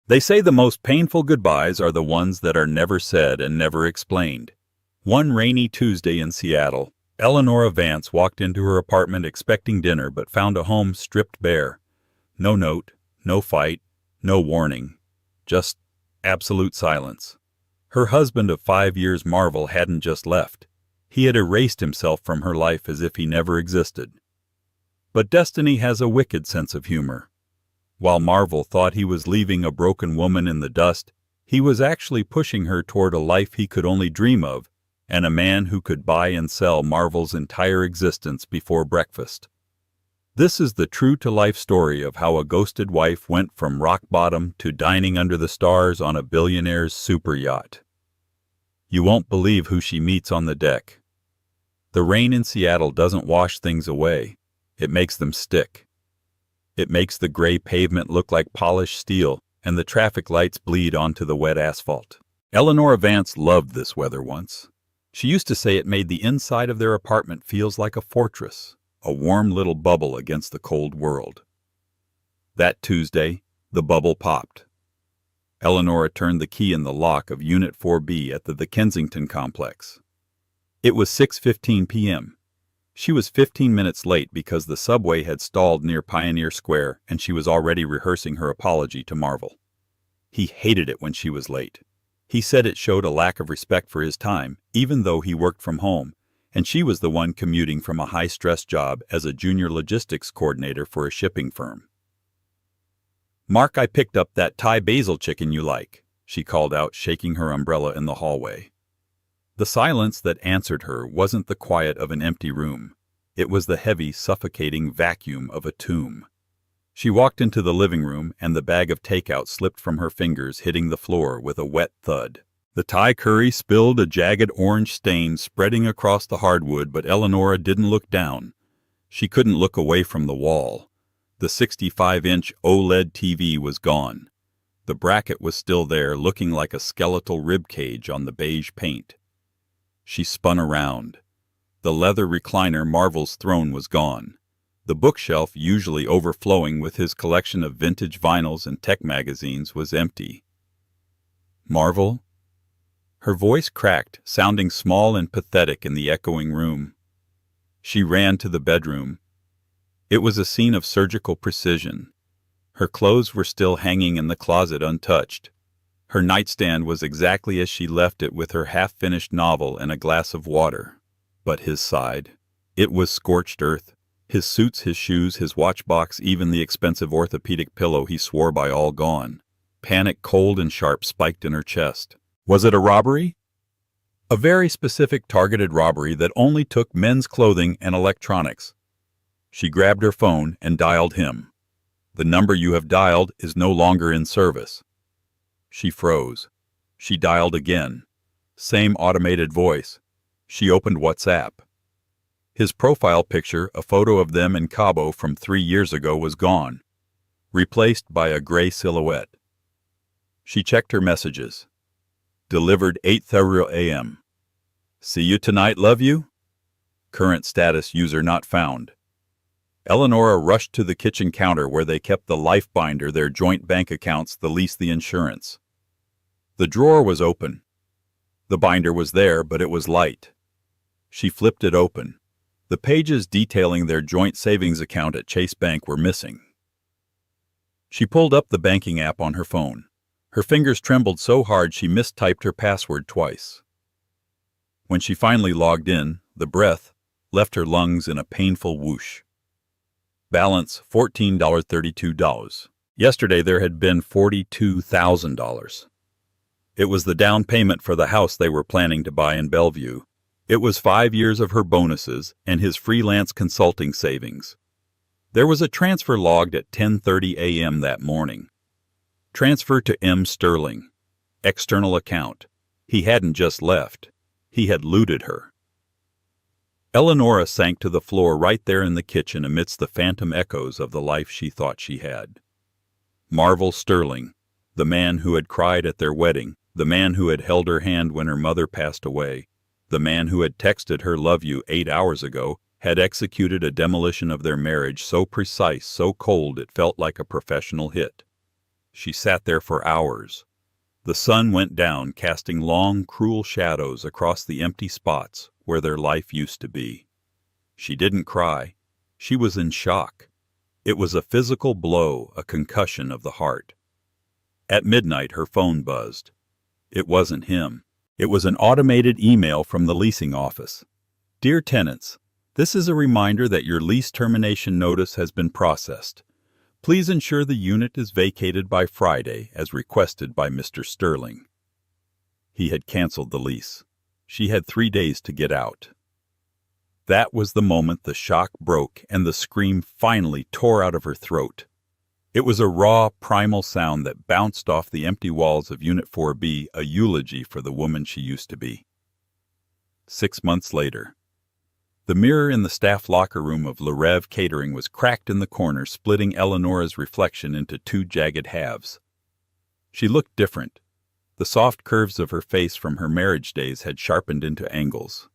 They say the most painful goodbyes are the ones that are never said and never explained. One rainy Tuesday in Seattle, Eleanora Vance walked into her apartment expecting dinner but found a home stripped bare. No note, no fight, no warning. Just absolute silence. Her husband of 5 years, Marvel, hadn't just left. He had erased himself from her life as if he never existed. But destiny has a wicked sense of humor. While Marvel thought he was leaving a broken woman in the dust, he was actually pushing her toward a life he could only dream of, and a man who could buy and sell Marvel's entire existence before breakfast. This is the true-to-life story of how a ghosted wife went from rock bottom to dining under the stars on a billionaire's super yacht. You won't believe who she meets on the deck. The rain in Seattle doesn't wash things away. It makes them stick. It makes the gray pavement look like polished steel, and the traffic lights bleed onto the wet asphalt. Eleanora Vance loved this weather once. She used to say it made the inside of their apartment feels like a fortress, a warm little bubble against the cold world. That Tuesday, the bubble popped. Eleanora turned the key in the lock of Unit 4B at the Kensington complex. It was 6:15 p.m. She was 15 minutes late because the subway had stalled near Pioneer Square, and she was already rehearsing her apology to Marvel. He hated it when she was late. He said it showed a lack of respect for his time, even though he worked from home, and she was the one commuting from a high-stress job as a junior logistics coordinator for a shipping firm. "Mark, I picked up that Thai basil chicken you like," she called out, shaking her umbrella in the hallway. The silence that answered her wasn't the quiet of an empty room. It was the heavy, suffocating vacuum of a tomb. She walked into the living room, and the bag of takeout slipped from her fingers, hitting the floor with a wet thud. The Thai curry spilled a jagged orange stain spreading across the hardwood, but Eleanora didn't look down. She couldn't look away from the wall. The 65-inch OLED TV was gone. The bracket was still there, looking like a skeletal rib cage on the beige paint. She spun around. The leather recliner Marvel's throne was gone. The bookshelf, usually overflowing with his collection of vintage vinyls and tech magazines, was empty. "Marvel?" Her voice cracked, sounding small and pathetic in the echoing room. She ran to the bedroom. It was a scene of surgical precision. Her clothes were still hanging in the closet untouched. Her nightstand was exactly as she left it, with her half-finished novel and a glass of water. But his side. It was scorched earth. His suits, his shoes, his watchbox, even the expensive orthopedic pillow he swore by, all gone. Panic, cold and sharp, spiked in her chest. Was it a robbery? A very specific targeted robbery that only took men's clothing and electronics. She grabbed her phone and dialed him. "The number you have dialed is no longer in service." She froze. She dialed again. Same automated voice. She opened WhatsApp. His profile picture, a photo of them in Cabo from 3 years ago, was gone, replaced by a gray silhouette. She checked her messages. Delivered 8:30 a.m. "See you tonight, love you?" Current status, user not found. Eleanora rushed to the kitchen counter where they kept the life binder, their joint bank accounts, the lease, the insurance. The drawer was open. The binder was there, but it was light. She flipped it open. The pages detailing their joint savings account at Chase Bank were missing. She pulled up the banking app on her phone. Her fingers trembled so hard she mistyped her password twice. When she finally logged in, the breath left her lungs in a painful whoosh. Balance $14.32. Yesterday there had been $42,000. It was the down payment for the house they were planning to buy in Bellevue. It was 5 years of her bonuses and his freelance consulting savings. There was a transfer logged at 10:30 a.m. that morning. Transfer to M. Sterling. External account. He hadn't just left. He had looted her. Eleanora sank to the floor right there in the kitchen amidst the phantom echoes of the life she thought she had. Marvel Sterling, the man who had cried at their wedding, the man who had held her hand when her mother passed away, the man who had texted her "love you" 8 hours ago, had executed a demolition of their marriage so precise, so cold, it felt like a professional hit. She sat there for hours. The sun went down, casting long, cruel shadows across the empty spots where their life used to be. She didn't cry. She was in shock. It was a physical blow, a concussion of the heart. At midnight, her phone buzzed. It wasn't him. It was an automated email from the leasing office. Dear tenants, this is a reminder that your lease termination notice has been processed. Please ensure the unit is vacated by Friday, as requested by Mr. Sterling. He had canceled the lease. She had 3 days to get out. That was the moment the shock broke and the scream finally tore out of her throat. It was a raw, primal sound that bounced off the empty walls of Unit 4B, a eulogy for the woman she used to be. 6 months later. The mirror in the staff locker room of Le Rêve Catering was cracked in the corner, splitting Eleonora's reflection into 2 jagged halves. She looked different. The soft curves of her face from her marriage days had sharpened into angles.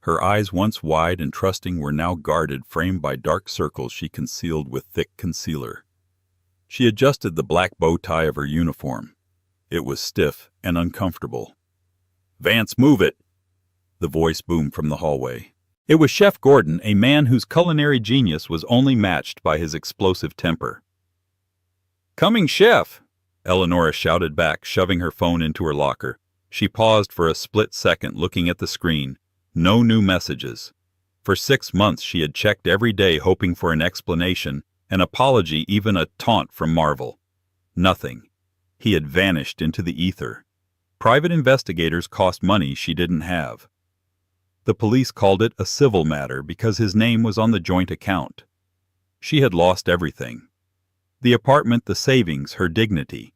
Her eyes, once wide and trusting, were now guarded, framed by dark circles she concealed with thick concealer. She adjusted the black bow tie of her uniform. It was stiff and uncomfortable. "Vance, move it!" The voice boomed from the hallway. It was Chef Gordon, a man whose culinary genius was only matched by his explosive temper. "Coming, Chef!" Eleonora shouted back, shoving her phone into her locker. She paused for a split second, looking at the screen. No new messages. For 6 months she had checked every day, hoping for an explanation, an apology, even a taunt from Marvel. Nothing. He had vanished into the ether. Private investigators cost money she didn't have. The police called it a civil matter because his name was on the joint account. She had lost everything. The apartment, the savings, her dignity.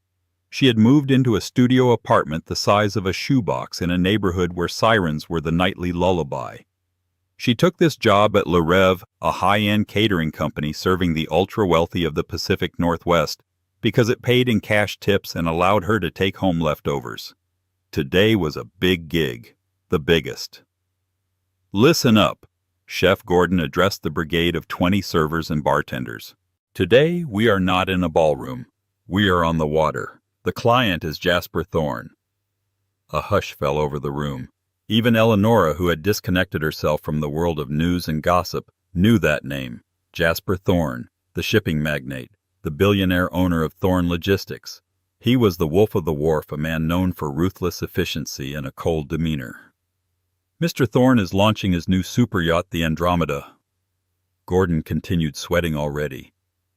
She had moved into a studio apartment the size of a shoebox in a neighborhood where sirens were the nightly lullaby. She took this job at Le Rêve, a high-end catering company serving the ultra-wealthy of the Pacific Northwest, because it paid in cash tips and allowed her to take home leftovers. Today was a big gig, the biggest. "Listen up," Chef Gordon addressed the brigade of 20 servers and bartenders. "Today we are not in a ballroom. We are on the water. The client is Jasper Thorne." A hush fell over the room. Even Eleonora, who had disconnected herself from the world of news and gossip, knew that name. Jasper Thorne, the shipping magnate, the billionaire owner of Thorne Logistics. He was the Wolf of the Wharf, a man known for ruthless efficiency and a cold demeanor. "Mr. Thorne is launching his new super yacht, the Andromeda." Gordon continued, sweating already.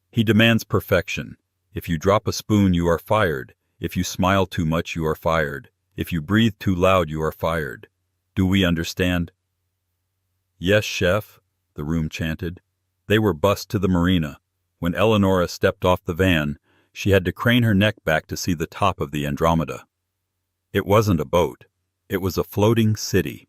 "He demands perfection. If you drop a spoon, you are fired. If you smile too much, you are fired. If you breathe too loud, you are fired. Do we understand?" "Yes, Chef," the room chanted. They were bussed to the marina. When Eleonora stepped off the van, she had to crane her neck back to see the top of the Andromeda. It wasn't a boat. It was a floating city.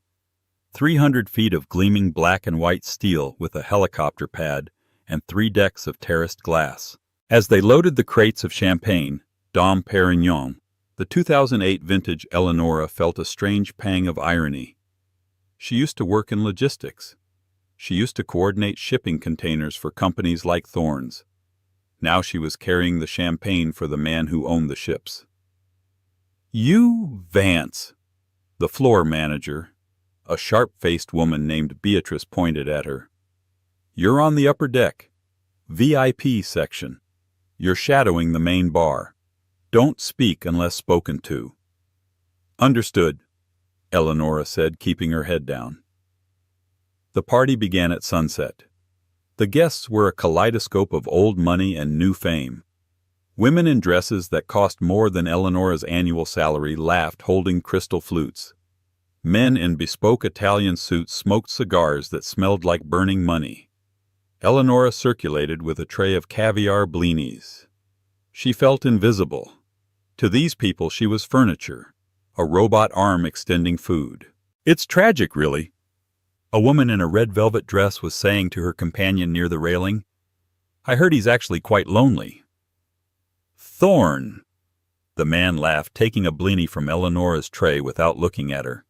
300 feet of gleaming black and white steel with a helicopter pad and 3 decks of terraced glass. As they loaded the crates of champagne, Dom Perignon, the 2008 vintage, Eleonora felt a strange pang of irony. She used to work in logistics. She used to coordinate shipping containers for companies like Thorne's. Now she was carrying the champagne for the man who owned the ships. "You, Vance!" The floor manager, a sharp-faced woman named Beatrice, pointed at her. "You're on the upper deck. VIP section. You're shadowing the main bar. Don't speak unless spoken to." "Understood," Eleonora said, keeping her head down. The party began at sunset. The guests were a kaleidoscope of old money and new fame. Women in dresses that cost more than Eleonora's annual salary laughed, holding crystal flutes. Men in bespoke Italian suits smoked cigars that smelled like burning money. Eleonora circulated with a tray of caviar blinis. She felt invisible. To these people she was furniture, a robot arm extending food. "It's tragic, really," a woman in a red velvet dress was saying to her companion near the railing. "I heard he's actually quite lonely." "Thorne," the man laughed, taking a blini from Eleonora's tray without looking at her.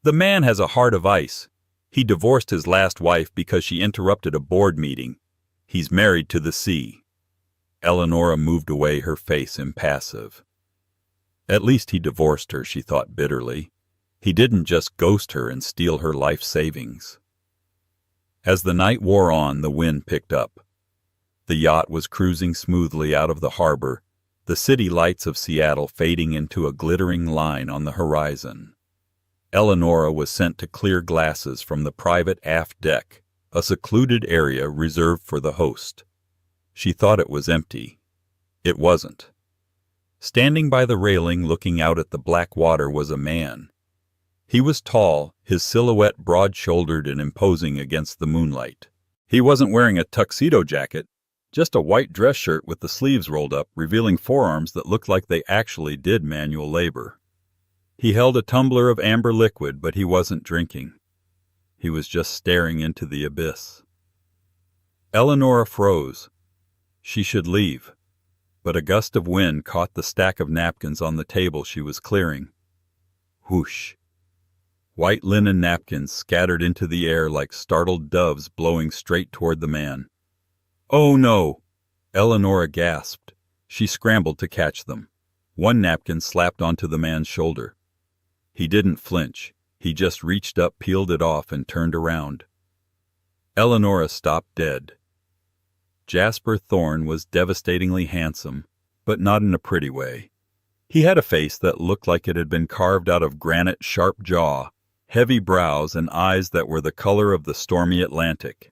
"The man has a heart of ice. He divorced his last wife because she interrupted a board meeting. He's married to the sea." Eleonora moved away, her face impassive. At least he divorced her, she thought bitterly. He didn't just ghost her and steal her life savings. As the night wore on, the wind picked up. The yacht was cruising smoothly out of the harbor, the city lights of Seattle fading into a glittering line on the horizon. Eleonora was sent to clear glasses from the private aft deck, a secluded area reserved for the host. She thought it was empty. It wasn't. Standing by the railing looking out at the black water was a man. He was tall, his silhouette broad-shouldered and imposing against the moonlight. He wasn't wearing a tuxedo jacket, just a white dress shirt with the sleeves rolled up, revealing forearms that looked like they actually did manual labor. He held a tumbler of amber liquid, but he wasn't drinking. He was just staring into the abyss. Eleonora froze. She should leave, but a gust of wind caught the stack of napkins on the table she was clearing. Whoosh! White linen napkins scattered into the air like startled doves blowing straight toward the man. "Oh, no!" Eleonora gasped. She scrambled to catch them. One napkin slapped onto the man's shoulder. He didn't flinch. He just reached up, peeled it off, and turned around. Eleonora stopped dead. Jasper Thorne was devastatingly handsome, but not in a pretty way. He had a face that looked like it had been carved out of granite, sharp jaw, heavy brows, and eyes that were the color of the stormy Atlantic.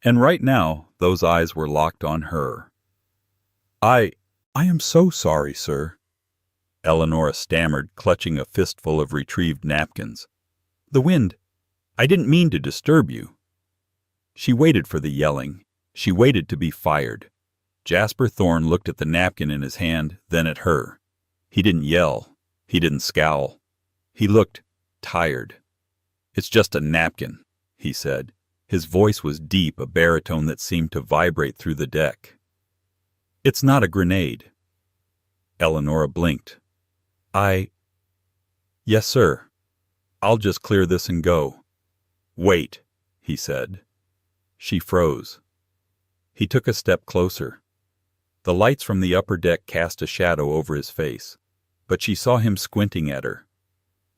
And right now, those eyes were locked on her. I am so sorry, sir," Eleonora stammered, clutching a fistful of retrieved napkins. "The wind. I didn't mean to disturb you." She waited for the yelling. She waited to be fired. Jasper Thorne looked at the napkin in his hand, then at her. He didn't yell. He didn't scowl. He looked tired. "It's just a napkin," he said. His voice was deep, a baritone that seemed to vibrate through the deck. "It's not a grenade." Eleonora blinked. Yes, sir. I'll just clear this and go." "Wait," he said. She froze. He took a step closer. The lights from the upper deck cast a shadow over his face, but she saw him squinting at her.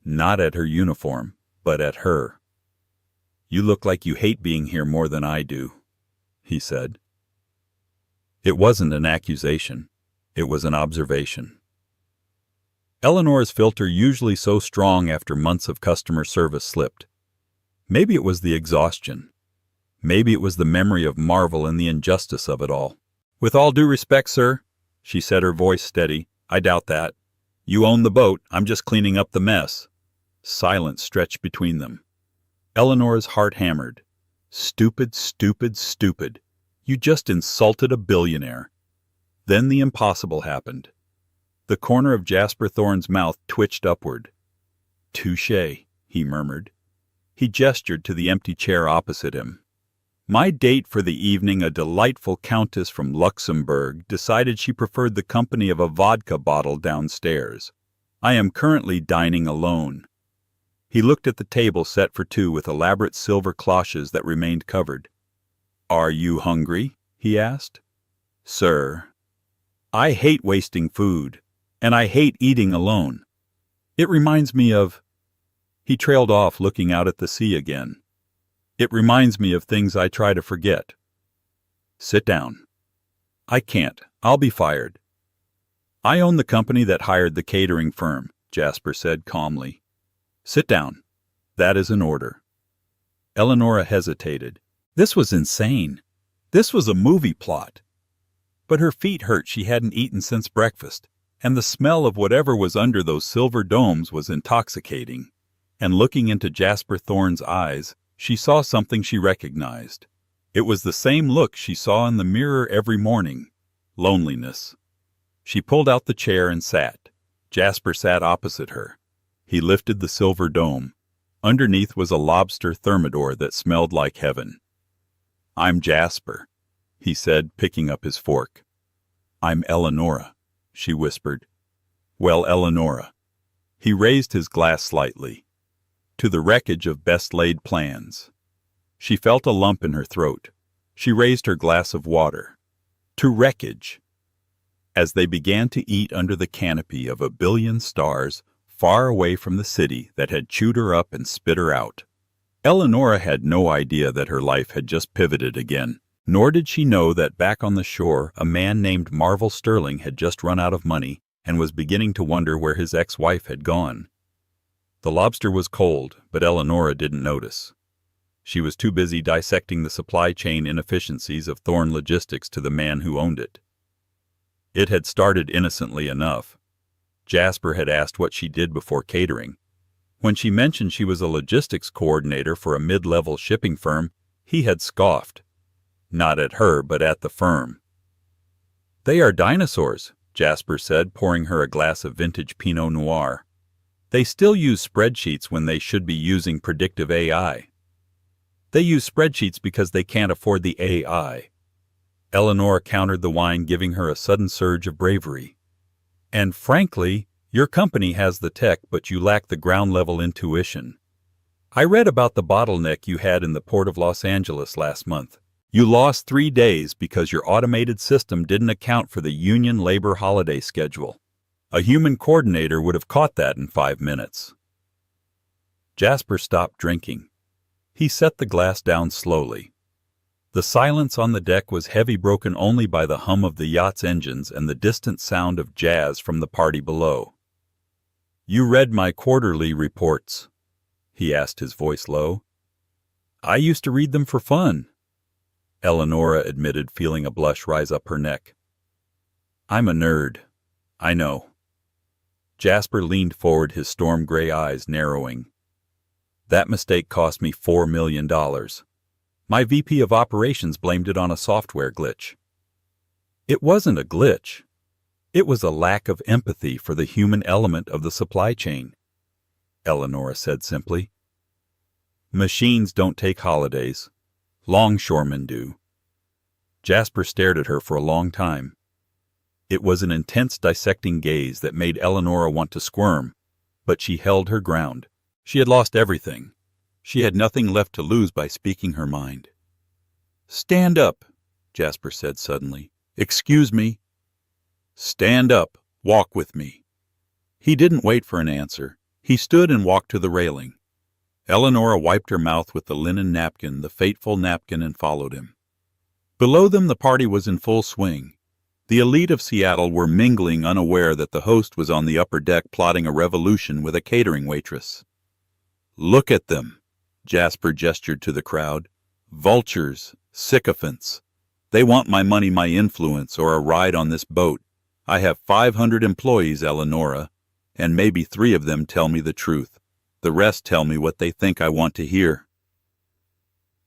Not at her uniform, but at her. "You look like you hate being here more than I do," he said. It wasn't an accusation. It was an observation. Eleanor's filter, usually so strong after months of customer service, slipped. Maybe it was the exhaustion. Maybe it was the memory of Marvel and the injustice of it all. "With all due respect, sir," she said, her voice steady, "I doubt that. You own the boat. I'm just cleaning up the mess." Silence stretched between them. Eleanor's heart hammered. Stupid, stupid, stupid. You just insulted a billionaire. Then the impossible happened. The corner of Jasper Thorne's mouth twitched upward. "Touché," he murmured. He gestured to the empty chair opposite him. "My date for the evening, a delightful countess from Luxembourg, decided she preferred the company of a vodka bottle downstairs. I am currently dining alone." He looked at the table set for two with elaborate silver cloches that remained covered. "Are you hungry?" he asked. "Sir, I hate wasting food, and I hate eating alone. It reminds me of—" He trailed off, looking out at the sea again. "It reminds me of things I try to forget." "Sit down." "I can't. I'll be fired." "I own the company that hired the catering firm," Jasper said calmly. "Sit down. That is an order." Eleonora hesitated. This was insane. This was a movie plot. But her feet hurt. She hadn't eaten since breakfast, and the smell of whatever was under those silver domes was intoxicating. And looking into Jasper Thorne's eyes, she saw something she recognized. It was the same look she saw in the mirror every morning. Loneliness. She pulled out the chair and sat. Jasper sat opposite her. He lifted the silver dome. Underneath was a lobster thermidor that smelled like heaven. "I'm Jasper," he said, picking up his fork. "I'm Eleonora," she whispered. "Well, Eleonora." He raised his glass slightly. "To the wreckage of best-laid plans." She felt a lump in her throat. She raised her glass of water. to wreckage. As they began to eat under the canopy of a billion stars, far away from the city that had chewed her up and spit her out, Eleonora had no idea that her life had just pivoted again. Nor did she know that back on the shore, a man named Marvel Sterling had just run out of money and was beginning to wonder where his ex-wife had gone. The lobster was cold, but Eleonora didn't notice. She was too busy dissecting the supply chain inefficiencies of Thorne Logistics to the man who owned it. It had started innocently enough. Jasper had asked what she did before catering. When she mentioned she was a logistics coordinator for a mid-level shipping firm, he had scoffed. Not at her, but at the firm. "They are dinosaurs," Jasper said, pouring her a glass of vintage Pinot Noir. "They still use spreadsheets when they should be using predictive AI." "They use spreadsheets because they can't afford the AI." Eleanor countered the wine, giving her a sudden surge of bravery. "And frankly, your company has the tech, but you lack the ground-level intuition. I read about the bottleneck you had in the Port of Los Angeles last month. You lost 3 days because your automated system didn't account for the union labor holiday schedule. A human coordinator would have caught that in 5 minutes." Jasper stopped drinking. He set the glass down slowly. The silence on the deck was heavy, broken only by the hum of the yacht's engines and the distant sound of jazz from the party below. "You read my quarterly reports?" he asked, his voice low. "I used to read them for fun," Eleonora admitted, feeling a blush rise up her neck. "I'm a nerd. I know." Jasper leaned forward, his storm-gray eyes narrowing. "That mistake cost me $4 million. My VP of operations blamed it on a software glitch." "It wasn't a glitch. It was a lack of empathy for the human element of the supply chain," Eleonora said simply. "Machines don't take holidays. Longshoremen do." Jasper stared at her for a long time. It was an intense, dissecting gaze that made Eleonora want to squirm, but she held her ground. She had lost everything. She had nothing left to lose by speaking her mind. "Stand up," Jasper said suddenly. "Excuse me." "Stand up. Walk with me." He didn't wait for an answer. He stood and walked to the railing. Eleonora wiped her mouth with the linen napkin, the fateful napkin, and followed him. Below them the party was in full swing. The elite of Seattle were mingling, unaware that the host was on the upper deck plotting a revolution with a catering waitress. "Look at them," Jasper gestured to the crowd. "Vultures, sycophants. They want my money, my influence, or a ride on this boat. I have 500 employees, Eleonora, and maybe 3 of them tell me the truth. The rest tell me what they think I want to hear."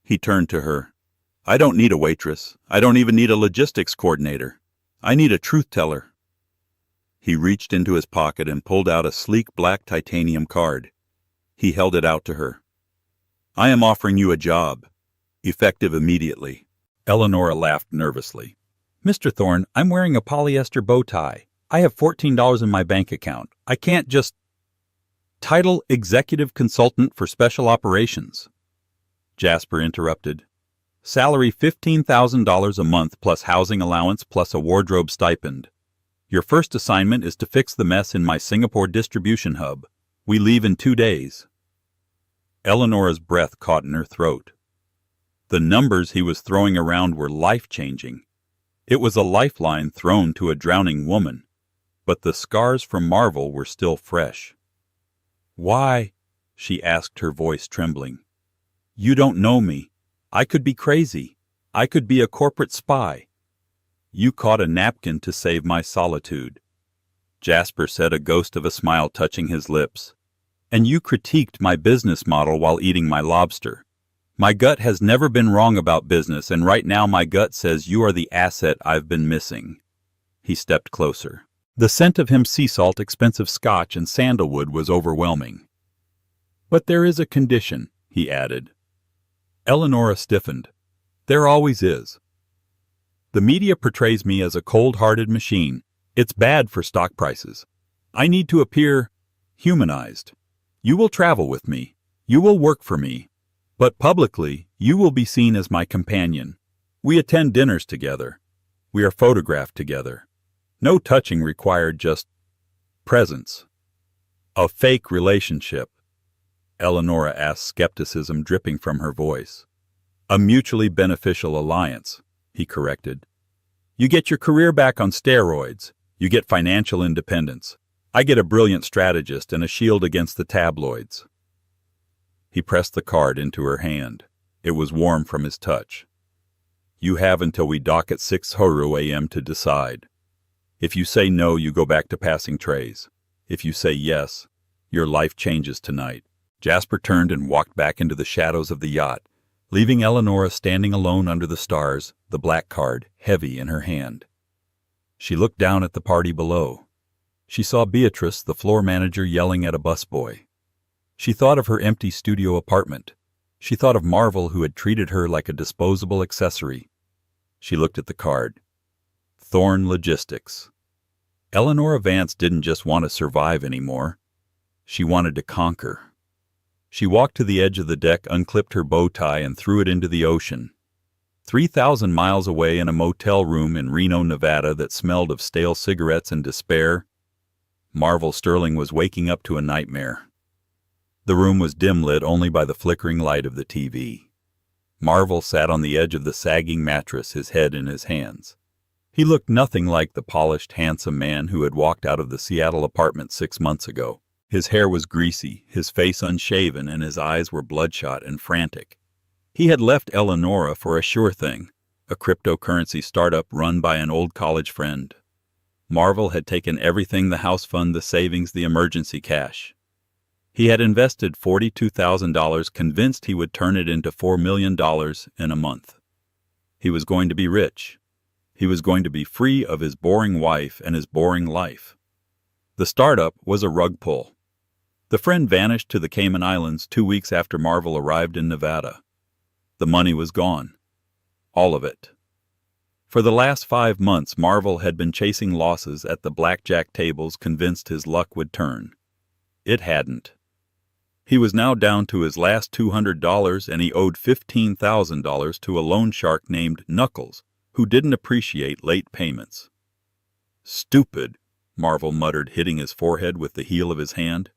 He turned to her. "I don't need a waitress. I don't even need a logistics coordinator. I need a truth teller." He reached into his pocket and pulled out a sleek black titanium card. He held it out to her. "I am offering you a job, effective immediately." Eleonora laughed nervously. "Mr. Thorne, I'm wearing a polyester bow tie. I have $14 in my bank account. I can't just—" "Title Executive Consultant for Special Operations," Jasper interrupted. "Salary $15,000 a month plus housing allowance plus a wardrobe stipend. Your first assignment is to fix the mess in my Singapore distribution hub. We leave in 2 days." Eleonora's breath caught in her throat. The numbers he was throwing around were life-changing. It was a lifeline thrown to a drowning woman, but the scars from Marvel were still fresh. "Why?" she asked, her voice trembling. "You don't know me. I could be crazy. I could be a corporate spy. You caught a napkin to save my solitude," Jasper said, a ghost of a smile touching his lips. "And you critiqued my business model while eating my lobster. My gut has never been wrong about business, and right now my gut says you are the asset I've been missing." He stepped closer. The scent of him sea salt, expensive scotch, and sandalwood was overwhelming. "But there is a condition," he added. Eleonora stiffened. "There always is. The media portrays me as a cold-hearted machine. It's bad for stock prices. I need to appear humanized. You will travel with me. You will work for me. But publicly, you will be seen as my companion. We attend dinners together. We are photographed together. No touching required, just presence. A fake relationship, Eleonora asked, skepticism dripping from her voice. A mutually beneficial alliance, he corrected. You get your career back on steroids. You get financial independence. I get a brilliant strategist and a shield against the tabloids. He pressed the card into her hand. It was warm from his touch. You have until we dock at 6 a.m. to decide. If you say no, you go back to passing trays. If you say yes, your life changes tonight. Jasper turned and walked back into the shadows of the yacht, leaving Eleonora standing alone under the stars, the black card heavy in her hand. She looked down at the party below. She saw Beatrice, the floor manager, yelling at a busboy. She thought of her empty studio apartment. She thought of Marvel, who had treated her like a disposable accessory. She looked at the card. Thorn Logistics. Eleonora Vance didn't just want to survive anymore. She wanted to conquer. She walked to the edge of the deck, unclipped her bow tie, and threw it into the ocean. 3,000 miles away in a motel room in Reno, Nevada that smelled of stale cigarettes and despair, Marvel Sterling was waking up to a nightmare. The room was dim-lit only by the flickering light of the TV. Marvel sat on the edge of the sagging mattress, his head in his hands. He looked nothing like the polished, handsome man who had walked out of the Seattle apartment 6 months ago. His hair was greasy, his face unshaven, and his eyes were bloodshot and frantic. He had left Eleonora for a sure thing, a cryptocurrency startup run by an old college friend. Marvel had taken everything: the house fund, the savings, the emergency cash. He had invested $42,000, convinced he would turn it into $4 million in a month. He was going to be rich. He was going to be free of his boring wife and his boring life. The startup was a rug pull. The friend vanished to the Cayman Islands 2 weeks after Marvel arrived in Nevada. The money was gone. All of it. For the last 5 months, Marvel had been chasing losses at the blackjack tables, convinced his luck would turn. It hadn't. He was now down to his last $200, and he owed $15,000 to a loan shark named Knuckles, who didn't appreciate late payments. Stupid, Marvel muttered, hitting his forehead with the heel of his hand.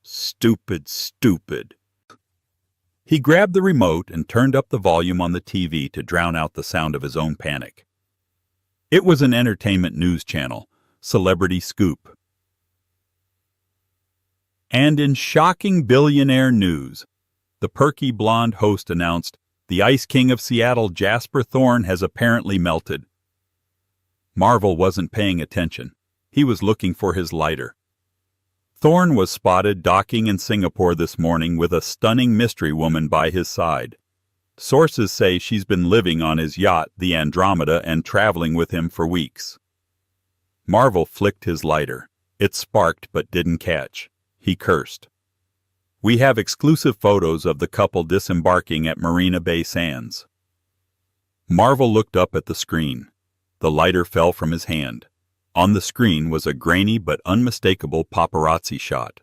Stupid, stupid. He grabbed the remote and turned up the volume on the TV to drown out the sound of his own panic. It was an entertainment news channel, Celebrity Scoop. And in shocking billionaire news, the perky blonde host announced, the Ice King of Seattle, Jasper Thorne, has apparently melted. Marvel wasn't paying attention. He was looking for his lighter. Thorne was spotted docking in Singapore this morning with a stunning mystery woman by his side. Sources say she's been living on his yacht, the Andromeda, and traveling with him for weeks. Marvel flicked his lighter. It sparked but didn't catch. He cursed. We have exclusive photos of the couple disembarking at Marina Bay Sands. Marvel looked up at the screen. The lighter fell from his hand. On the screen was a grainy but unmistakable paparazzi shot.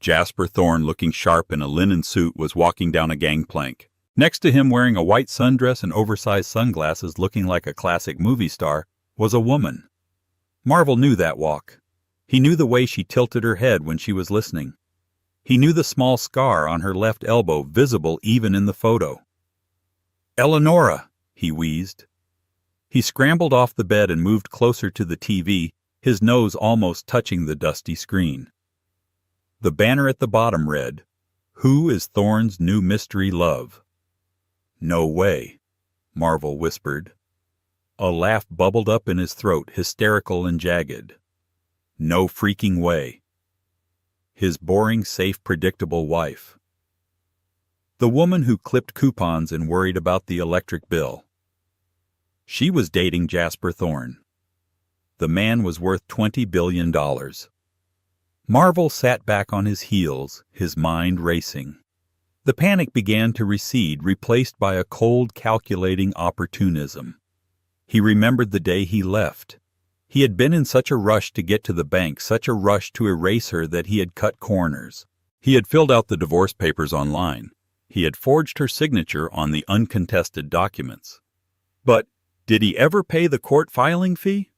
Jasper Thorne, looking sharp in a linen suit, was walking down a gangplank. Next to him, wearing a white sundress and oversized sunglasses, looking like a classic movie star, was a woman. Marvel knew that walk. He knew the way she tilted her head when she was listening. He knew the small scar on her left elbow, visible even in the photo. "Eleonora," he wheezed. He scrambled off the bed and moved closer to the TV, his nose almost touching the dusty screen. The banner at the bottom read, "Who is Thorne's new mystery love?" "No way," Marvel whispered. A laugh bubbled up in his throat, hysterical and jagged. No freaking way. His boring, safe, predictable wife. The woman who clipped coupons and worried about the electric bill. She was dating Jasper Thorne. The man was worth $20 billion. Marvel sat back on his heels, his mind racing. The panic began to recede, replaced by a cold, calculating opportunism. He remembered the day he left. He had been in such a rush to get to the bank, such a rush to erase her, that he had cut corners. He had filled out the divorce papers online. He had forged her signature on the uncontested documents. But Did he ever pay the court filing fee?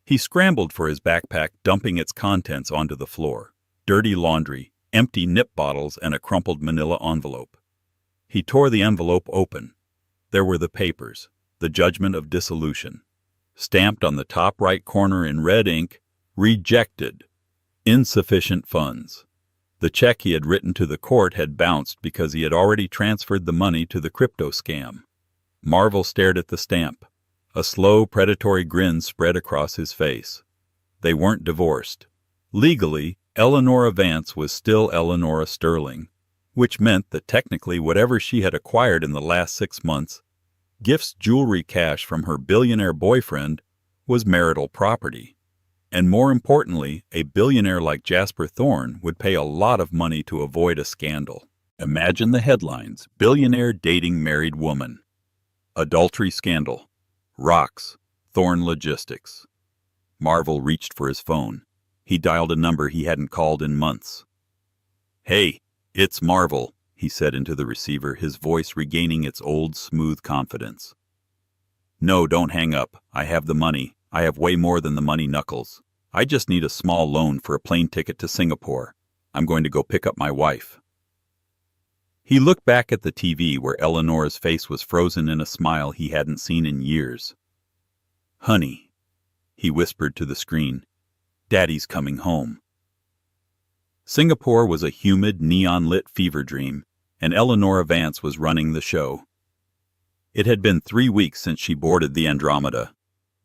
He scrambled for his backpack, dumping its contents onto the floor. Dirty laundry, empty nip bottles, and a crumpled manila envelope. He tore the envelope open. There were the papers, the judgment of dissolution. Stamped on the top right corner in red ink, rejected. Insufficient funds. The check he had written to the court had bounced because he had already transferred the money to the crypto scam. Marvel stared at the stamp. A slow, predatory grin spread across his face. They weren't divorced. Legally, Eleanor Vance was still Eleanor Sterling, which meant that technically whatever she had acquired in the last 6 months, gifts, jewelry, cash from her billionaire boyfriend, was marital property. And more importantly, a billionaire like Jasper Thorne would pay a lot of money to avoid a scandal. Imagine the headlines: billionaire dating married woman. Adultery scandal. Rocks. Thorne logistics. Marvel reached for his phone. He dialed a number he hadn't called in months. "Hey, it's Marvel," he said into the receiver, his voice regaining its old, smooth confidence. "No, don't hang up. I have the money. I have way more than the money, Knuckles. I just need a small loan for a plane ticket to Singapore. I'm going to go pick up my wife." He looked back at the TV where Eleanor's face was frozen in a smile he hadn't seen in years. "Honey," he whispered to the screen, "Daddy's coming home." Singapore was a humid, neon-lit fever dream, and Eleanor Vance was running the show. It had been 3 weeks since she boarded the Andromeda.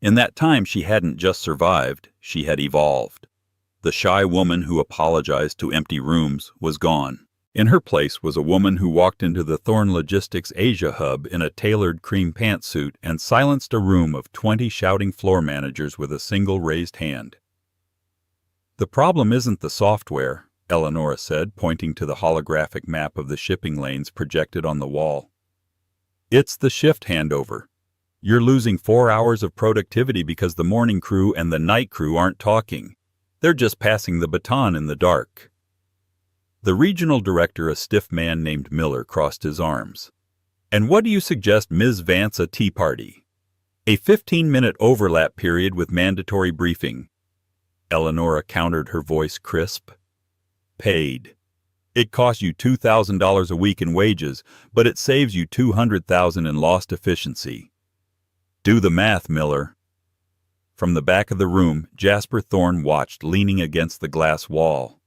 In that time, she hadn't just survived, she had evolved. The shy woman who apologized to empty rooms was gone. In her place was a woman who walked into the Thorne Logistics Asia hub in a tailored cream pantsuit and silenced a room of 20 shouting floor managers with a single raised hand. "The problem isn't the software," Eleanor said, pointing to the holographic map of the shipping lanes projected on the wall. "It's the shift handover. You're losing 4 hours of productivity because the morning crew and the night crew aren't talking. They're just passing the baton in the dark." The regional director, a stiff man named Miller, crossed his arms. "And what do you suggest, Ms. Vance, a tea party? A 15-minute overlap period with mandatory briefing." Eleanor countered, her voice crisp. "Paid. It costs you $2,000 a week in wages, but it saves you $200,000 in lost efficiency. Do the math, Miller." From the back of the room, Jasper Thorne watched, leaning against the glass wall.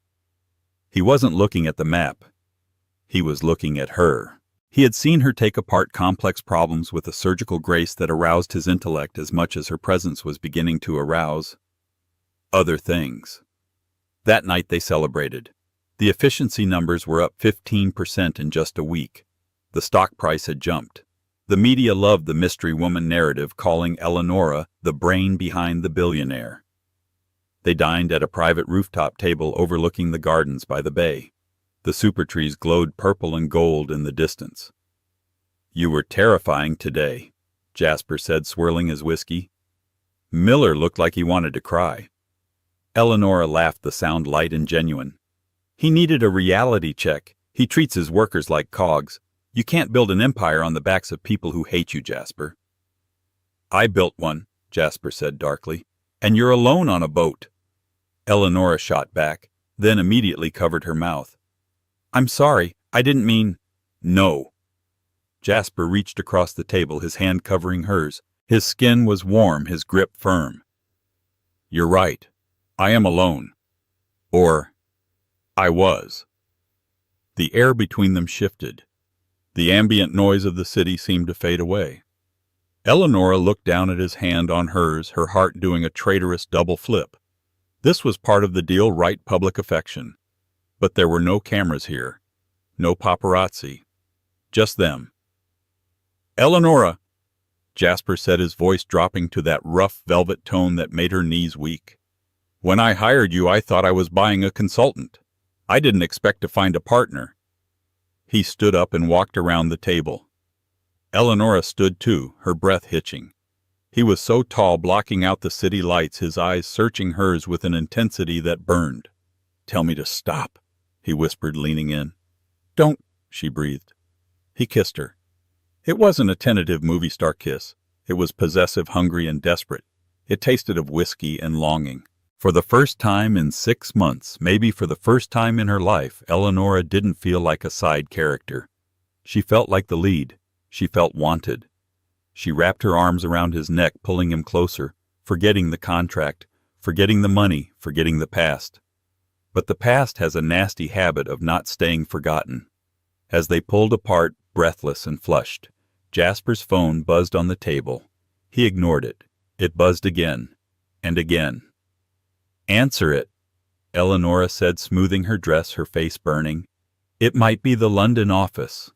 He wasn't looking at the map. He was looking at her. He had seen her take apart complex problems with a surgical grace that aroused his intellect as much as her presence was beginning to arouse other things. That night they celebrated. The efficiency numbers were up 15% in just a week. The stock price had jumped. The media loved the mystery woman narrative, calling Eleonora the brain behind the billionaire. They dined at a private rooftop table overlooking the gardens by the bay. The super trees glowed purple and gold in the distance. "You were terrifying today," Jasper said, swirling his whiskey. Miller looked like he wanted to cry. Eleonora laughed, the sound light and genuine. "He needed a reality check. He treats his workers like cogs. You can't build an empire on the backs of people who hate you, Jasper." "I built one," Jasper said darkly. "And you're alone on a boat." Eleonora shot back, then immediately covered her mouth. "I'm sorry, I didn't mean—" "No." Jasper reached across the table, his hand covering hers. His skin was warm, his grip firm. "You're right. I am alone. Or, I was." The air between them shifted. The ambient noise of the city seemed to fade away. Eleonora looked down at his hand on hers, her heart doing a traitorous double flip. This was part of the deal, right? Public affection. But there were no cameras here. No paparazzi. Just them. "Eleonora," Jasper said, his voice dropping to that rough velvet tone that made her knees weak. "When I hired you, I thought I was buying a consultant. I didn't expect to find a partner." He stood up and walked around the table. Eleonora stood too, her breath hitching. He was so tall, blocking out the city lights, his eyes searching hers with an intensity that burned. "Tell me to stop," he whispered, leaning in. "Don't," she breathed. He kissed her. It wasn't a tentative movie star kiss. It was possessive, hungry, and desperate. It tasted of whiskey and longing. For the first time in 6 months, maybe for the first time in her life, Eleonora didn't feel like a side character. She felt like the lead. She felt wanted. She wrapped her arms around his neck, pulling him closer, forgetting the contract, forgetting the money, forgetting the past. But the past has a nasty habit of not staying forgotten. As they pulled apart, breathless and flushed, Jasper's phone buzzed on the table. He ignored it. It buzzed again, and again. "Answer it," Eleonora said, smoothing her dress, her face burning. "It might be the London office."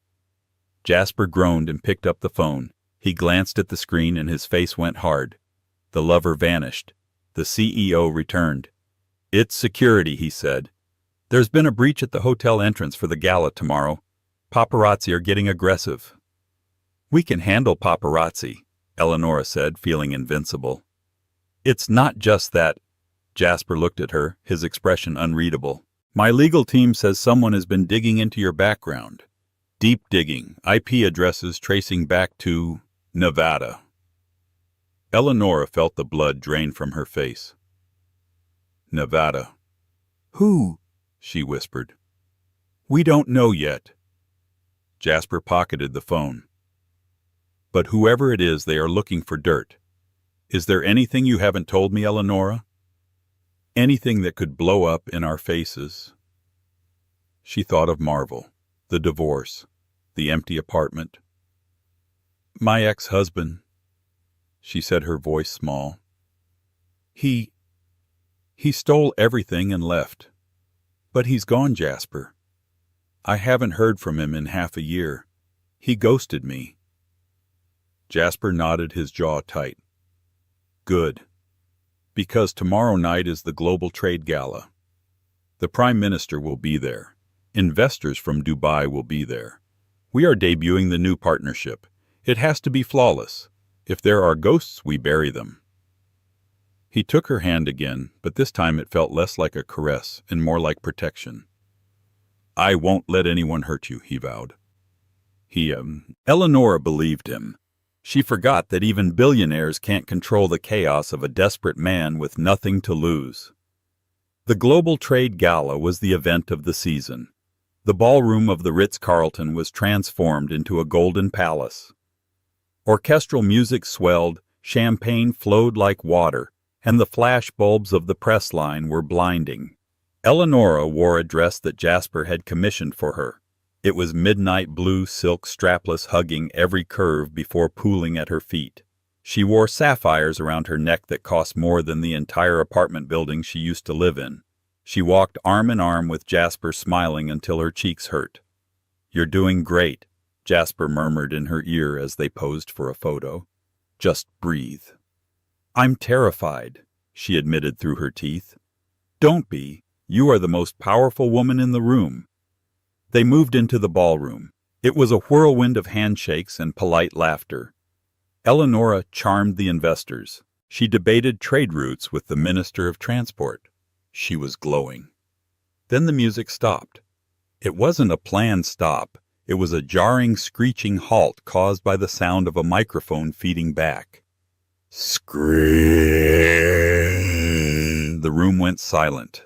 Jasper groaned and picked up the phone. He glanced at the screen and his face went hard. The lover vanished. The CEO returned. "It's security," he said. "There's been a breach at the hotel entrance for the gala tomorrow. Paparazzi are getting aggressive." "We can handle paparazzi," Eleonora said, feeling invincible. "It's not just that." Jasper looked at her, his expression unreadable. "My legal team says someone has been digging into your background. Deep digging, IP addresses tracing back to Nevada." Eleonora felt the blood drain from her face. "Nevada. Who?" she whispered. "We don't know yet." Jasper pocketed the phone. "But whoever it is, they are looking for dirt. Is there anything you haven't told me, Eleonora? Anything that could blow up in our faces?" She thought of Marvel, the divorce, the empty apartment. "My ex-husband," she said, her voice small. He stole everything and left. But he's gone, Jasper. I haven't heard from him in half a year. He ghosted me." Jasper nodded, his jaw tight. "Good. Because tomorrow night is the Global Trade Gala. The Prime Minister will be there. Investors from Dubai will be there. We are debuting the new partnership. It has to be flawless. If there are ghosts, we bury them." He took her hand again, but this time it felt less like a caress and more like protection. "I won't let anyone hurt you," he vowed. Eleonora believed him. She forgot that even billionaires can't control the chaos of a desperate man with nothing to lose. The Global Trade Gala was the event of the season. The ballroom of the Ritz-Carlton was transformed into a golden palace. Orchestral music swelled, champagne flowed like water, and the flash bulbs of the press line were blinding. Eleonora wore a dress that Jasper had commissioned for her. It was midnight blue silk, strapless, hugging every curve before pooling at her feet. She wore sapphires around her neck that cost more than the entire apartment building she used to live in. She walked arm in arm with Jasper, smiling until her cheeks hurt. "You're doing great," Jasper murmured in her ear as they posed for a photo. "Just breathe." "I'm terrified," she admitted through her teeth. "Don't be. You are the most powerful woman in the room." They moved into the ballroom. It was a whirlwind of handshakes and polite laughter. Eleonora charmed the investors. She debated trade routes with the Minister of Transport. She was glowing. Then the music stopped. It wasn't a planned stop. It was a jarring, screeching halt caused by the sound of a microphone feeding back. Scream! The room went silent.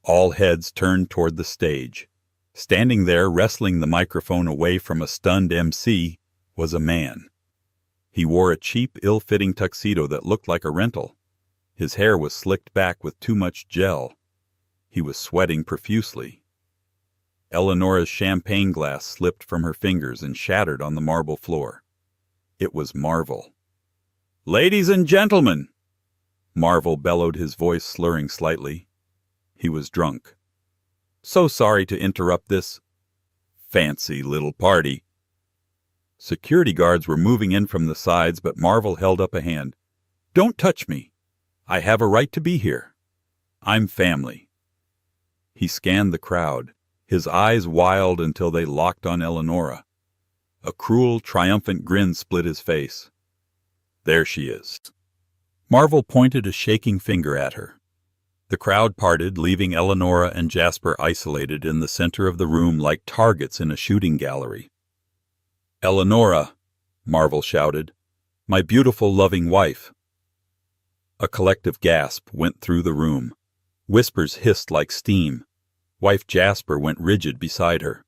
All heads turned toward the stage. Standing there, wrestling the microphone away from a stunned MC, was a man. He wore a cheap, ill-fitting tuxedo that looked like a rental. His hair was slicked back with too much gel. He was sweating profusely. Eleonora's champagne glass slipped from her fingers and shattered on the marble floor. It was Marvel. "Ladies and gentlemen!" Marvel bellowed, his voice slurring slightly. He was drunk. "So sorry to interrupt this fancy little party." Security guards were moving in from the sides, but Marvel held up a hand. "Don't touch me. I have a right to be here. I'm family." He scanned the crowd, his eyes wild until they locked on Eleonora. A cruel, triumphant grin split his face. "There she is." Marvel pointed a shaking finger at her. The crowd parted, leaving Eleonora and Jasper isolated in the center of the room like targets in a shooting gallery. "Eleonora," Marvel shouted. My beautiful, loving wife." A collective gasp went through the room. Whispers hissed like steam. Wife Jasper went rigid beside her.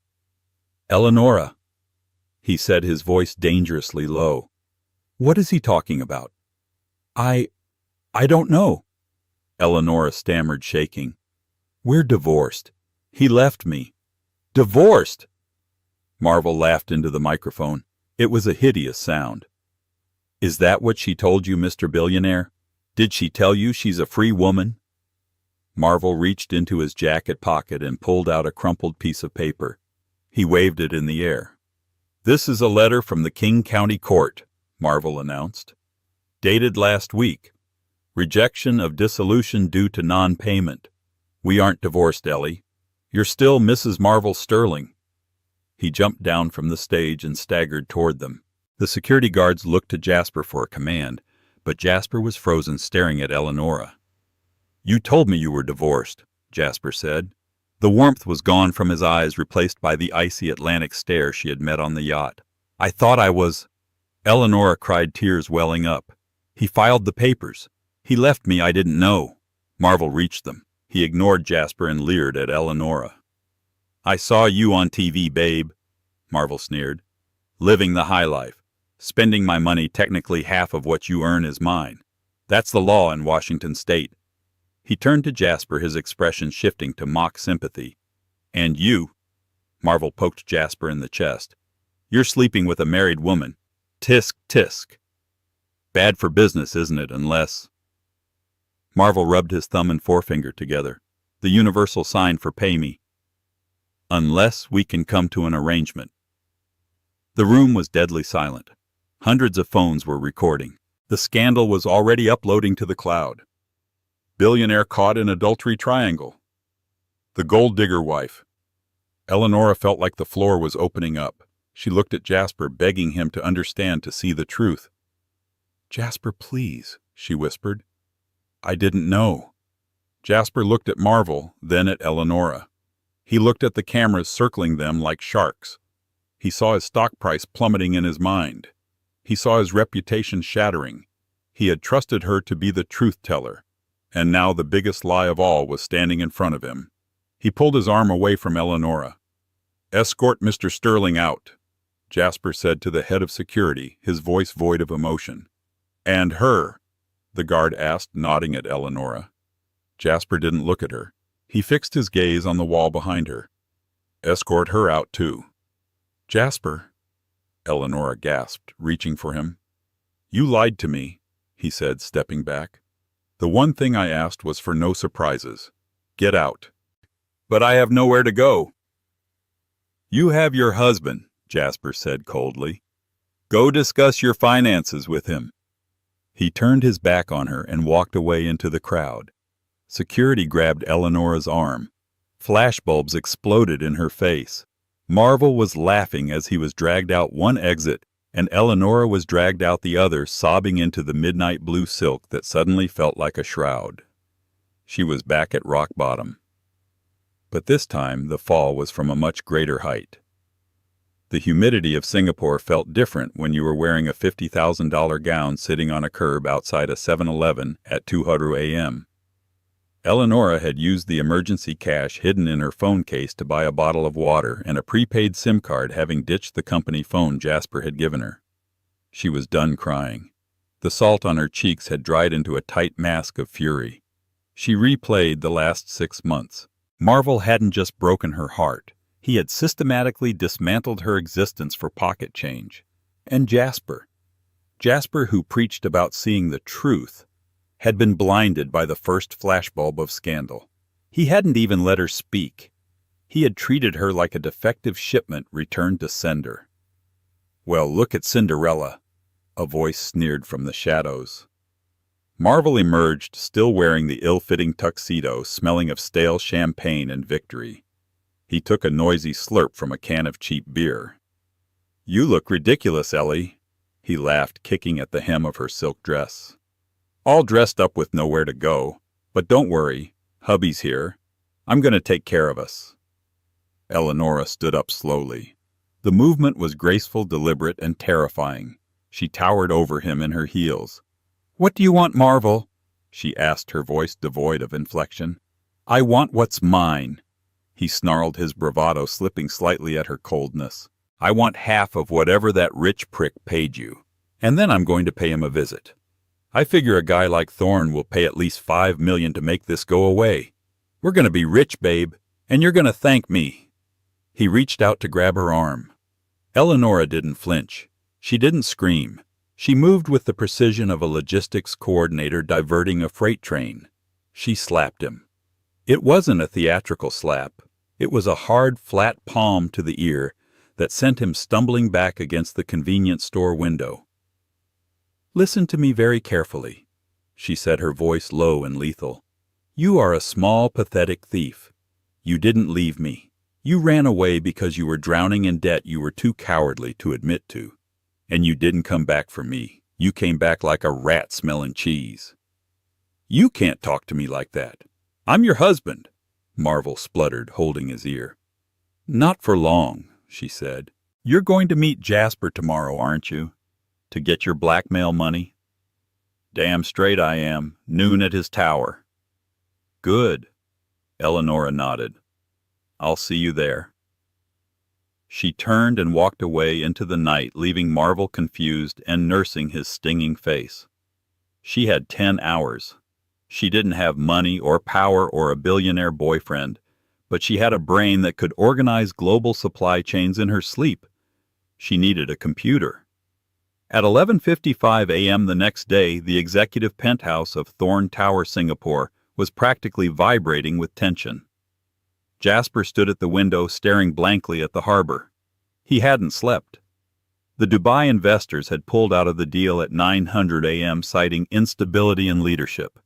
"Eleonora," he said, his voice dangerously low. "What is he talking about?" I don't know," Eleonora stammered, shaking. "We're divorced. He left me." "Divorced!" Marvel laughed into the microphone. It was a hideous sound. "Is that what she told you, Mr. Billionaire? Did she tell you she's a free woman?" Marvel reached into his jacket pocket and pulled out a crumpled piece of paper. He waved it in the air. "This is a letter from the King County Court," Marvel announced. "Dated last week. Rejection of dissolution due to non-payment. We aren't divorced, Ellie. You're still Mrs. Marvel Sterling." He jumped down from the stage and staggered toward them. The security guards looked to Jasper for a command, but Jasper was frozen, staring at Eleonora. "You told me you were divorced," Jasper said. The warmth was gone from his eyes, replaced by the icy Atlantic stare she had met on the yacht. "I thought I was—" Eleonora cried, tears welling up. "He filed the papers. He left me, I didn't know." Marvel reached them. He ignored Jasper and leered at Eleonora. "I saw you on TV, babe," Marvel sneered. "Living the high life. Spending my money, technically half of what you earn is mine. That's the law in Washington State." He turned to Jasper, his expression shifting to mock sympathy. "And you," Marvel poked Jasper in the chest, "you're sleeping with a married woman. Tisk, tisk. Bad for business, isn't it, unless—" Marvel rubbed his thumb and forefinger together. "The universal sign for pay me. Unless we can come to an arrangement." The room was deadly silent. Hundreds of phones were recording. The scandal was already uploading to the cloud. Billionaire caught in adultery triangle. The gold digger wife. Eleonora felt like the floor was opening up. She looked at Jasper, begging him to understand, to see the truth. "Jasper, please," she whispered. "I didn't know." Jasper looked at Marvel, then at Eleonora. He looked at the cameras circling them like sharks. He saw his stock price plummeting in his mind. He saw his reputation shattering. He had trusted her to be the truth-teller, and now the biggest lie of all was standing in front of him. He pulled his arm away from Eleonora. "Escort Mr. Sterling out," Jasper said to the head of security, his voice void of emotion. "And her?" the guard asked, nodding at Eleonora. Jasper didn't look at her. He fixed his gaze on the wall behind her. "Escort her out, too." "Jasper," Eleonora gasped, reaching for him. "You lied to me," he said, stepping back. "The one thing I asked was for no surprises. Get out." "But I have nowhere to go." "You have your husband," Jasper said coldly. "Go discuss your finances with him." He turned his back on her and walked away into the crowd. Security grabbed Eleonora's arm. Flashbulbs exploded in her face. Marvel was laughing as he was dragged out one exit, and Eleonora was dragged out the other, sobbing into the midnight blue silk that suddenly felt like a shroud. She was back at rock bottom. But this time the fall was from a much greater height. The humidity of Singapore felt different when you were wearing a $50,000 gown sitting on a curb outside a 7-Eleven at 2:00 a.m. Eleonora had used the emergency cash hidden in her phone case to buy a bottle of water and a prepaid SIM card, having ditched the company phone Jasper had given her. She was done crying. The salt on her cheeks had dried into a tight mask of fury. She replayed the last 6 months. Marvel hadn't just broken her heart. He had systematically dismantled her existence for pocket change. And Jasper, who preached about seeing the truth, had been blinded by the first flashbulb of scandal. He hadn't even let her speak. He had treated her like a defective shipment returned to sender. "Well, look at Cinderella," a voice sneered from the shadows. Marvel emerged, still wearing the ill-fitting tuxedo, smelling of stale champagne and victory. He took a noisy slurp from a can of cheap beer. "You look ridiculous, Ellie," he laughed, kicking at the hem of her silk dress. "All dressed up with nowhere to go. But don't worry, hubby's here. I'm going to take care of us." Eleonora stood up slowly. The movement was graceful, deliberate, and terrifying. She towered over him in her heels. "What do you want, Marvel?" she asked, her voice devoid of inflection. "I want what's mine." He snarled, his bravado slipping slightly at her coldness. "I want half of whatever that rich prick paid you, and then I'm going to pay him a visit. I figure a guy like Thorne will pay at least $5 million to make this go away. We're going to be rich, babe, and you're going to thank me." He reached out to grab her arm. Eleonora didn't flinch. She didn't scream. She moved with the precision of a logistics coordinator diverting a freight train. She slapped him. It wasn't a theatrical slap. It was a hard, flat palm to the ear that sent him stumbling back against the convenience store window. "Listen to me very carefully," she said, her voice low and lethal. "You are a small, pathetic thief. You didn't leave me. You ran away because you were drowning in debt you were too cowardly to admit to. And you didn't come back for me. You came back like a rat smelling cheese." "You can't talk to me like that. I'm your husband," Marvel spluttered, holding his ear. "Not for long," she said. "You're going to meet Jasper tomorrow, aren't you? To get your blackmail money?" "Damn straight I am. Noon at his tower." "Good." Eleonora nodded. "I'll see you there." She turned and walked away into the night, leaving Marvel confused and nursing his stinging face. She had 10 hours. She didn't have money or power or a billionaire boyfriend, but she had a brain that could organize global supply chains in her sleep. She needed a computer. At 11:55 a.m. the next day, the executive penthouse of Thorne Tower, Singapore, was practically vibrating with tension. Jasper stood at the window staring blankly at the harbor. He hadn't slept. The Dubai investors had pulled out of the deal at 9:00 a.m. citing instability in leadership.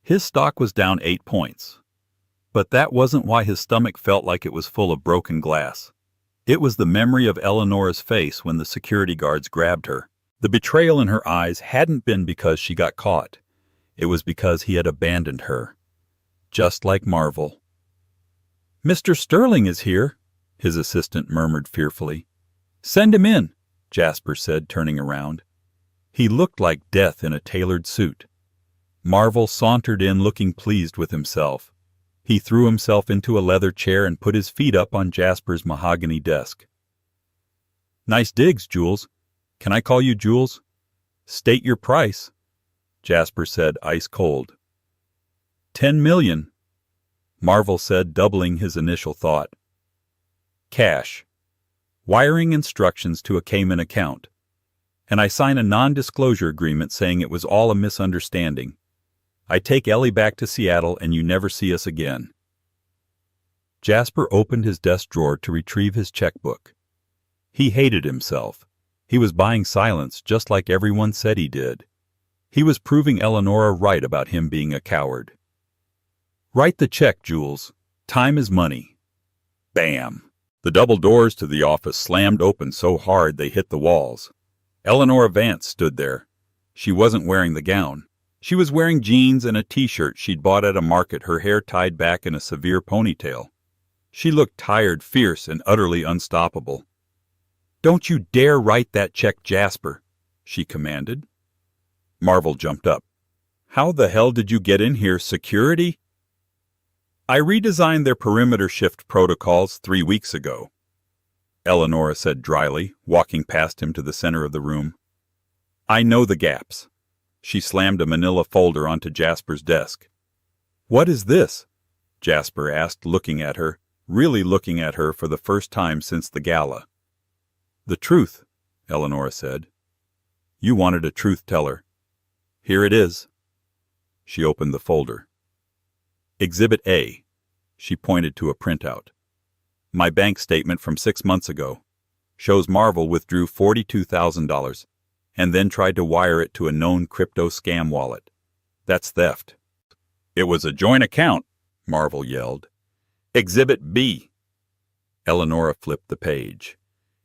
His stock was down 8 points. But that wasn't why his stomach felt like it was full of broken glass. It was the memory of Eleonora's face when the security guards grabbed her. The betrayal in her eyes hadn't been because she got caught. It was because he had abandoned her. Just like Marvel. "Mr. Sterling is here," his assistant murmured fearfully. "Send him in," Jasper said, turning around. He looked like death in a tailored suit. Marvel sauntered in, looking pleased with himself. He threw himself into a leather chair and put his feet up on Jasper's mahogany desk. "Nice digs, Jules. Can I call you Jules?" "State your price," Jasper said, ice cold. $10 million, Marvel said, doubling his initial thought. "Cash. Wiring instructions to a Cayman account. And I sign a non-disclosure agreement saying it was all a misunderstanding. I take Ellie back to Seattle and you never see us again." Jasper opened his desk drawer to retrieve his checkbook. He hated himself. He was buying silence just like everyone said he did. He was proving Eleonora right about him being a coward. "Write the check, Jules. Time is money." Bam! The double doors to the office slammed open so hard they hit the walls. Eleanor Vance stood there. She wasn't wearing the gown. She was wearing jeans and a t-shirt she'd bought at a market, her hair tied back in a severe ponytail. She looked tired, fierce, and utterly unstoppable. "Don't you dare write that check, Jasper," she commanded. Marvel jumped up. "How the hell did you get in here, security?" "I redesigned their perimeter shift protocols 3 weeks ago," Eleonora said dryly, walking past him to the center of the room. "I know the gaps." She slammed a manila folder onto Jasper's desk. "What is this?" Jasper asked, looking at her, really looking at her for the first time since the gala. "The truth," Eleonora said. "You wanted a truth teller. Here it is." She opened the folder. "Exhibit A." She pointed to a printout. "My bank statement from 6 months ago. Shows Marvel withdrew $42,000. And then tried to wire it to a known crypto scam wallet. That's theft." "It was a joint account," Marvel yelled. "Exhibit B." Eleonora flipped the page.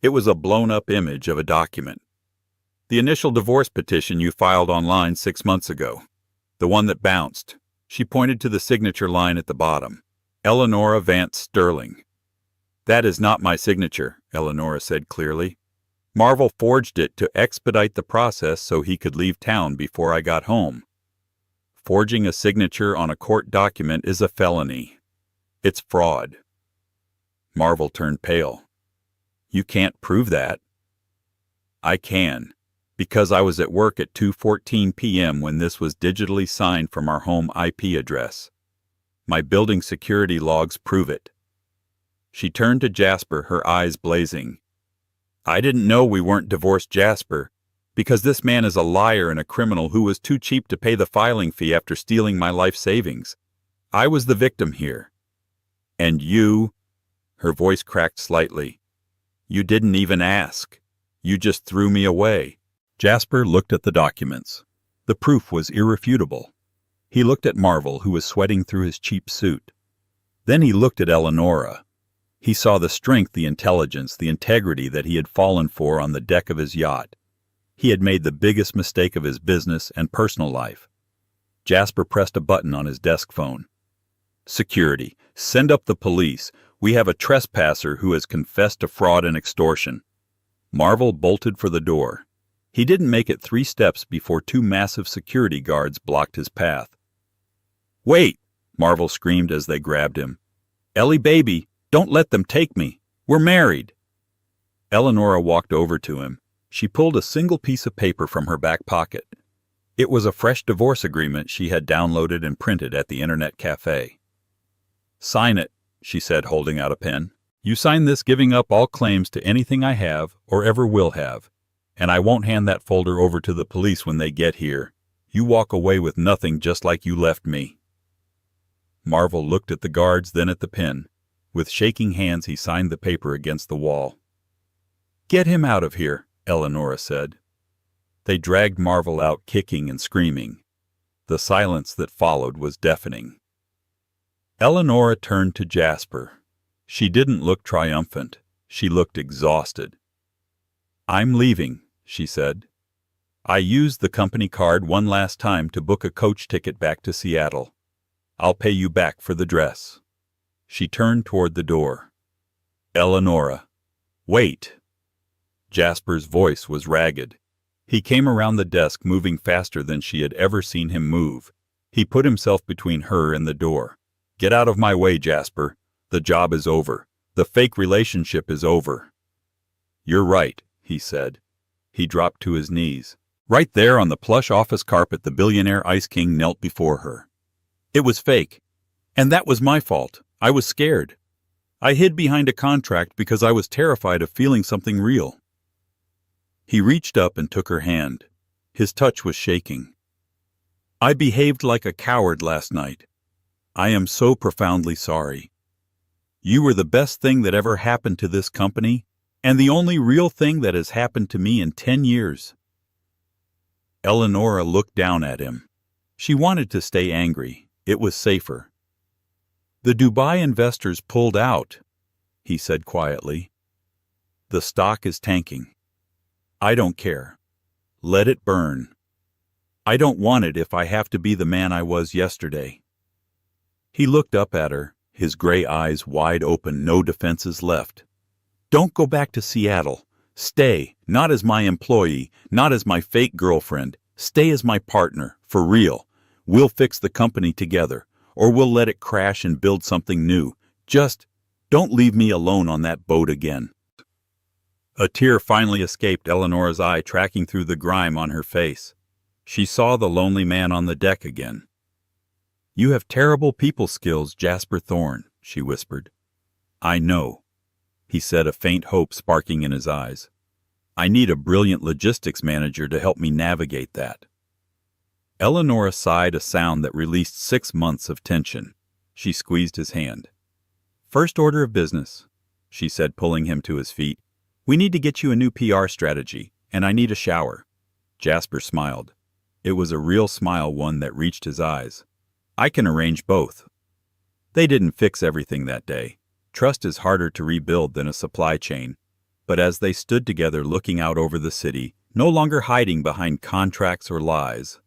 It was a blown-up image of a document. "The initial divorce petition you filed online 6 months ago. The one that bounced." She pointed to the signature line at the bottom. "Eleonora Vance Sterling." "That is not my signature," Eleonora said clearly. Marvel forged it to expedite the process so he could leave town before I got home. Forging a signature on a court document is a felony. It's fraud. Marvel turned pale. You can't prove that. I can, because I was at work at 2:14 p.m. when this was digitally signed from our home IP address. My building security logs prove it. She turned to Jasper, her eyes blazing. I didn't know we weren't divorced, Jasper, because this man is a liar and a criminal who was too cheap to pay the filing fee after stealing my life savings. I was the victim here. And you, her voice cracked slightly, you didn't even ask. You just threw me away. Jasper looked at the documents. The proof was irrefutable. He looked at Marvel, who was sweating through his cheap suit. Then he looked at Eleonora. He saw the strength, the intelligence, the integrity that he had fallen for on the deck of his yacht. He had made the biggest mistake of his business and personal life. Jasper pressed a button on his desk phone. Security, send up the police. We have a trespasser who has confessed to fraud and extortion. Marvel bolted for the door. He didn't make it 3 steps before 2 massive security guards blocked his path. Wait, Marvel screamed as they grabbed him. Ellie, baby, don't let them take me. We're married. Eleonora walked over to him. She pulled a single piece of paper from her back pocket. It was a fresh divorce agreement she had downloaded and printed at the internet cafe. Sign it, she said, holding out a pen. You sign this giving up all claims to anything I have or ever will have, and I won't hand that folder over to the police when they get here. You walk away with nothing just like you left me. Marvel looked at the guards, then at the pen. With shaking hands, he signed the paper against the wall. Get him out of here, Eleonora said. They dragged Marvel out, kicking and screaming. The silence that followed was deafening. Eleonora turned to Jasper. She didn't look triumphant. She looked exhausted. I'm leaving, she said. I used the company card one last time to book a coach ticket back to Seattle. I'll pay you back for the dress. She turned toward the door. Eleonora, wait. Jasper's voice was ragged. He came around the desk, moving faster than she had ever seen him move. He put himself between her and the door. Get out of my way, Jasper. The job is over. The fake relationship is over. You're right, he said. He dropped to his knees. Right there on the plush office carpet, the billionaire Ice King knelt before her. It was fake. And that was my fault. I was scared. I hid behind a contract because I was terrified of feeling something real. He reached up and took her hand. His touch was shaking. I behaved like a coward last night. I am so profoundly sorry. You were the best thing that ever happened to this company, and the only real thing that has happened to me in 10 years. Eleonora looked down at him. She wanted to stay angry. It was safer. The Dubai investors pulled out, he said quietly. The stock is tanking. I don't care. Let it burn. I don't want it if I have to be the man I was yesterday. He looked up at her, his gray eyes wide open, no defenses left. Don't go back to Seattle. Stay, not as my employee, not as my fake girlfriend. Stay as my partner, for real. We'll fix the company together, or we'll let it crash and build something new. Just don't leave me alone on that boat again. A tear finally escaped Eleonora's eye, tracking through the grime on her face. She saw the lonely man on the deck again. You have terrible people skills, Jasper Thorne, she whispered. I know, he said, a faint hope sparking in his eyes. I need a brilliant logistics manager to help me navigate that. Eleonora sighed, a sound that released 6 months of tension. She squeezed his hand. First order of business, she said, pulling him to his feet. We need to get you a new PR strategy, and I need a shower. Jasper smiled. It was a real smile, one that reached his eyes. I can arrange both. They didn't fix everything that day. Trust is harder to rebuild than a supply chain. But as they stood together looking out over the city, no longer hiding behind contracts or lies,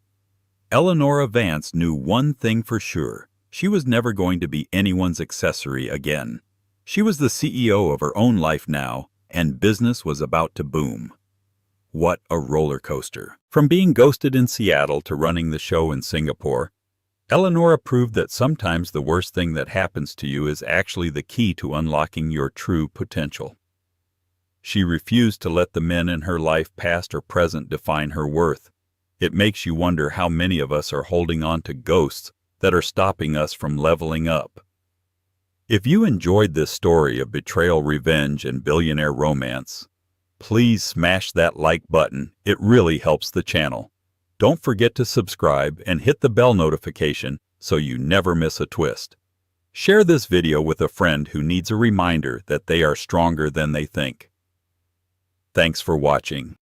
Eleonora Vance knew one thing for sure. She was never going to be anyone's accessory again. She was the CEO of her own life now, and business was about to boom. What a roller coaster. From being ghosted in Seattle to running the show in Singapore, Eleanora proved that sometimes the worst thing that happens to you is actually the key to unlocking your true potential. She refused to let the men in her life, past or present, define her worth. It makes you wonder how many of us are holding on to ghosts that are stopping us from leveling up. If you enjoyed this story of betrayal, revenge, and billionaire romance, please smash that like button. It really helps the channel. Don't forget to subscribe and hit the bell notification so you never miss a twist. Share this video with a friend who needs a reminder that they are stronger than they think. Thanks for watching.